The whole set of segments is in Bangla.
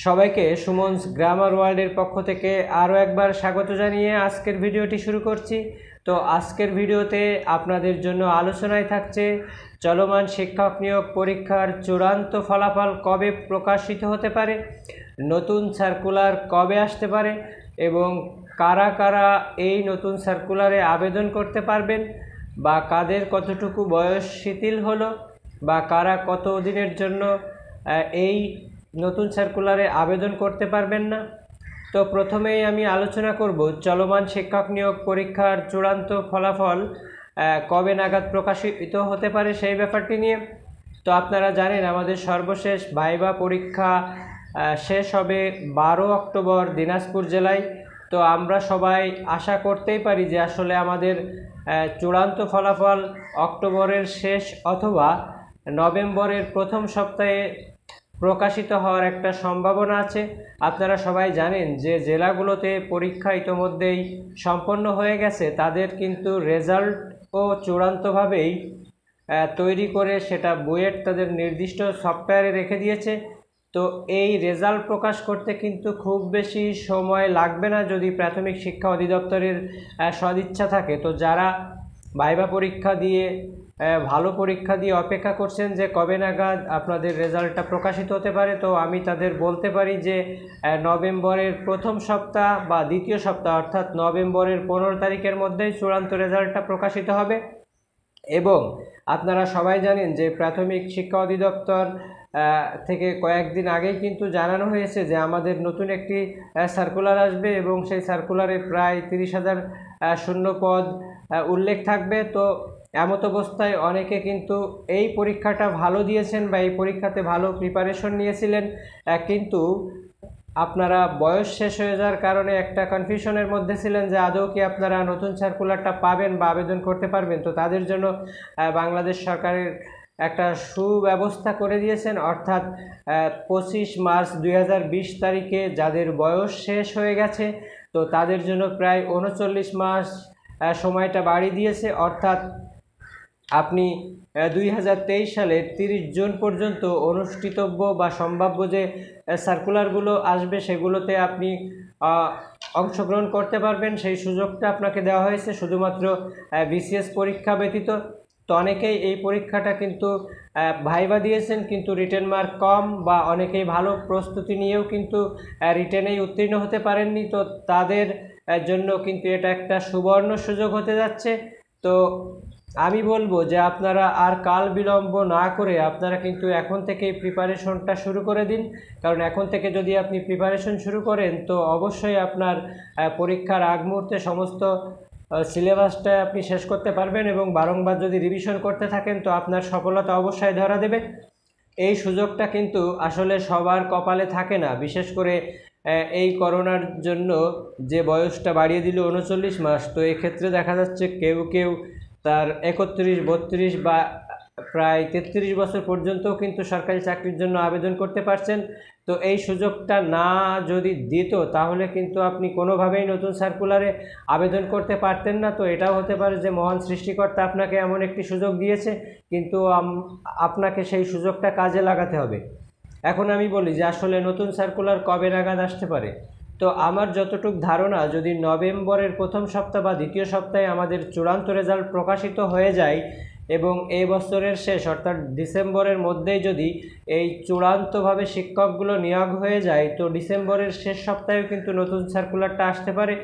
সবাইকে সুমনস গ্রামার ওয়ার্ল্ডের পক্ষ থেকে আরও একবার স্বাগত জানিয়ে আজকের ভিডিওটি শুরু করছি। তো আজকের ভিডিওতে আপনাদের জন্য আলোচনায় থাকছে চলমান শিক্ষক নিয়োগ পরীক্ষার চূড়ান্ত ফলাফল কবে প্রকাশিত হতে পারে, নতুন সার্কুলার কবে আসতে পারে এবং কারা কারা এই নতুন সার্কুলারে আবেদন করতে পারবেন, বা কাদের কতটুকু বয়স শিথিল হলো, বা কারা কত দিনের জন্য এই নতুন সার্কুলারে আবেদন করতে পারবেন না। তো প্রথমেই আমি আলোচনা করব চলমান শিক্ষক নিয়োগ পরীক্ষার চূড়ান্ত ফলাফল কবে নাগাদ প্রকাশিত হতে পারে সেই ব্যাপারটি নিয়ে। তো আপনারা জানেন আমাদের সর্বশেষ ভাইবা পরীক্ষা শেষ হবে 12 অক্টোবর দিনাজপুর জেলায়। তো আমরা সবাই আশা করতেই পারি যে আসলে আমাদের চূড়ান্ত ফলাফল অক্টোবরের শেষ অথবা নভেম্বরের প্রথম সপ্তাহে প্রকাশিত হওয়ার একটা সম্ভাবনা আছে। আপনারা সবাই জানেন যে জেলাগুলোতে পরীক্ষা ইতোমধ্যেই সম্পন্ন হয়ে গেছে, তাদের কিন্তু রেজাল্টও চূড়ান্তভাবেই তৈরি করে সেটা বুয়েট তাদের নির্দিষ্ট সফটওয়্যারে রেখে দিয়েছে। তো এই রেজাল্ট প্রকাশ করতে কিন্তু খুব বেশি সময় লাগবে না যদি প্রাথমিক শিক্ষা অধিদপ্তরের সদিচ্ছা থাকে। তো যারা ভাইবা পরীক্ষা দিয়ে ভালো পরীক্ষা দিয়ে অপেক্ষা করছেন যে কবে নাগাদ আপনাদের রেজাল্টটা প্রকাশিত হতে পারে, তো আমি তাদের বলতে পারি যে নভেম্বরের প্রথম সপ্তাহ বা দ্বিতীয় সপ্তাহ অর্থাৎ নভেম্বরের 15 তারিখের মধ্যেই চূড়ান্ত রেজাল্টটা প্রকাশিত হবে। এবং আপনারা সবাই জানেন যে প্রাথমিক শিক্ষা অধিদপ্তর থেকে কয়েকদিন আগেই কিন্তু জানানো হয়েছে যে আমাদের নতুন একটি সার্কুলার আসবে এবং সেই সার্কুলারে প্রায় 30,000 শূন্য পদ উল্লেখ থাকবে। তো এমত অবস্থায় অনেকে কিন্তু এই পরীক্ষাটা ভালো দিয়েছেন বা এই পরীক্ষাতে ভালো প্রিপারেশন নিয়েছিলেন, কিন্তু আপনারা বয়স শেষ হয়ে যাওয়ার কারণে একটা কনফিউশনের মধ্যে ছিলেন যে আদৌ কি আপনারা নতুন সার্কুলারটা পাবেন বা আবেদন করতে পারবেন। তো তাদের জন্য বাংলাদেশ সরকারের একটা সুব্যবস্থা করে দিয়েছেন, অর্থাৎ 25 মার্চ 2020 তারিখে যাদের বয়স শেষ হয়ে গেছে তো তাদের জন্য প্রায় 39 মাস সময়টা বাড়িয়ে দিয়েছে। অর্থাৎ আপনি 2023 সালের 30 জুন পর্যন্ত অনুষ্ঠিতব্য বা সম্ভাব্য যে সার্কুলারগুলো আসবে সেগুলোতে আপনি অংশগ্রহণ করতে পারবেন। সেই সুযোগটা আপনাকে দেওয়া হয়েছে শুধুমাত্র বিসিএস পরীক্ষা ব্যতীত। তো অনেকেই এই পরীক্ষাটা কিন্তু ভাইবা দিয়েছেন কিন্তু রিটেন মার্ক কম, বা অনেকেই ভালো প্রস্তুতি নিয়েও কিন্তু রিটেনেই উত্তীর্ণ হতে পারেননি। তো তাদের জন্য কিন্তু এটা একটা সুবর্ণ সুযোগ হতে যাচ্ছে। তো আমি বলবো যে আপনারা আর কাল বিলম্ব না করে আপনারা কিন্তু এখন থেকেই প্রিপারেশনটা শুরু করে দিন, কারণ এখন থেকে যদি আপনি প্রিপারেশন শুরু করেন তো অবশ্যই আপনার পরীক্ষার আগ মুহূর্তে সমস্ত সিলেবাসটা আপনি শেষ করতে পারবেন এবং বারংবার যদি রিভিশন করতে থাকেন তো আপনার সফলতা অবশ্যই ধরা দেবে। এই সুযোগটা কিন্তু আসলে সবার কপালে থাকে না, বিশেষ করে এই করোনার জন্য যে বয়সটা বাড়িয়ে দিল 39 মাস। তো এক্ষেত্রে দেখা যাচ্ছে কেউ কেউ তার 31, 32 বা প্রায় 33 বছর পর্যন্তও কিন্তু সরকারি চাকরির জন্য আবেদন করতে পারছেন। তো এই সুযোগটা না যদি দিত তাহলে কিন্তু আপনি কোনোভাবেই নতুন সার্কুলারে আবেদন করতে পারতেন না। তো এটাও হতে পারে যে মহান সৃষ্টিকর্তা আপনাকে এমন একটি সুযোগ দিয়েছে, কিন্তু আপনাকে সেই সুযোগটা কাজে লাগাতে হবে। এখন আমি বলি যে আসলে নতুন সার্কুলার কবে নাগাদ আসতে পারে। তো আমার যতটুকু ধারণা, যদি নভেম্বরের প্রথম সপ্তাহ বা দ্বিতীয় সপ্তাহে আমাদের চূড়ান্ত রেজাল্ট প্রকাশিত হয়ে যায় এবং এই বছরের শেষ অর্থাৎ ডিসেম্বরের মধ্যেই যদি এই চূড়ান্তভাবে শিক্ষকগুলো নিয়োগ হয়ে যায় তো ডিসেম্বরের শেষ সপ্তাহেও কিন্তু নতুন সার্কুলারটা আসতে পারে।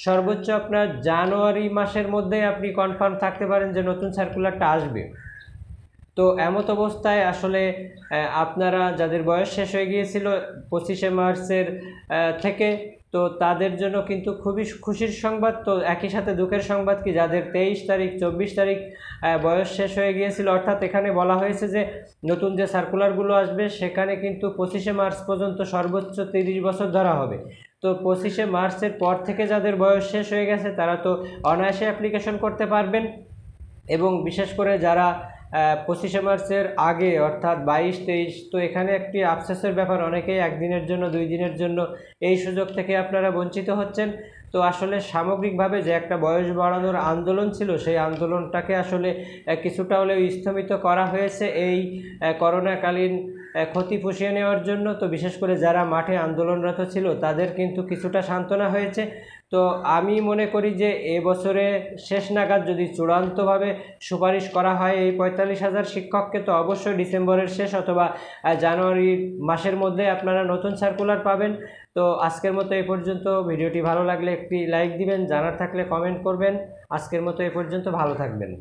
সর্বোচ্চ আপনার জানুয়ারি মাসের মধ্যেই আপনি কনফার্ম থাকতে পারেন যে নতুন সার্কুলারটা আসবে। তো এমত অবস্থায় আসলে আপনারা যাদের বয়স শেষ হয়ে গিয়েছিল 25শে মার্চের থেকে, তো তাদের জন্য কিন্তু খুবই খুশির সংবাদ। তো একই সাথে দুঃখের সংবাদ কি, যাদের 23 তারিখ 24 তারিখ বয়স শেষ হয়ে গিয়েছিল, অর্থাৎ এখানে বলা হয়েছে যে নতুন যে সার্কুলারগুলো আসবে সেখানে কিন্তু 25শে মার্চ পর্যন্ত সর্বোচ্চ 30 বছর ধরা হবে। তো 25শে মার্চের পর থেকে যাদের বয়স শেষ হয়ে গেছে তারা তো অনায়াসে অ্যাপ্লিকেশন করতে পারবেন। এবং বিশেষ করে যারা 25শে মার্চের আগে অর্থাৎ 22-23, তো এখানে একটি আফসোসের ব্যাপার, অনেকেই একদিনের জন্য 2 দিনের জন্য এই সুযোগ থেকে আপনারা বঞ্চিত হচ্ছেন। তো আসলে সামগ্রিকভাবে যে একটা বয়স বাড়ানোর আন্দোলন ছিল সেই আন্দোলনটাকে আসলে কিছুটা হলেও স্থগিত করা হয়েছে এই করোনাকালীন ক্ষতি পুষিয়ে নেওয়ার জন্য। তো বিশেষ করে যারা মাঠে আন্দোলনরত ছিল তাদের কিন্তু কিছুটা সান্ত্বনা হয়েছে। তো আমি মনে করি যে এবছরে শেষ নাগাদ যদি চূড়ান্তভাবে সুপারিশ করা হয় এই ৪৫,০০০ শিক্ষককে, তো অবশ্যই ডিসেম্বরের শেষ অথবা জানুয়ারি মাসের মধ্যে আপনারা নতুন সার্কুলার পাবেন। তো আজকের মতো এই পর্যন্ত। ভিডিওটি ভালো লাগলে একটি লাইক দিবেন, জানার থাকলে কমেন্ট করবেন। আজকের মতো এই পর্যন্ত, ভালো থাকবেন।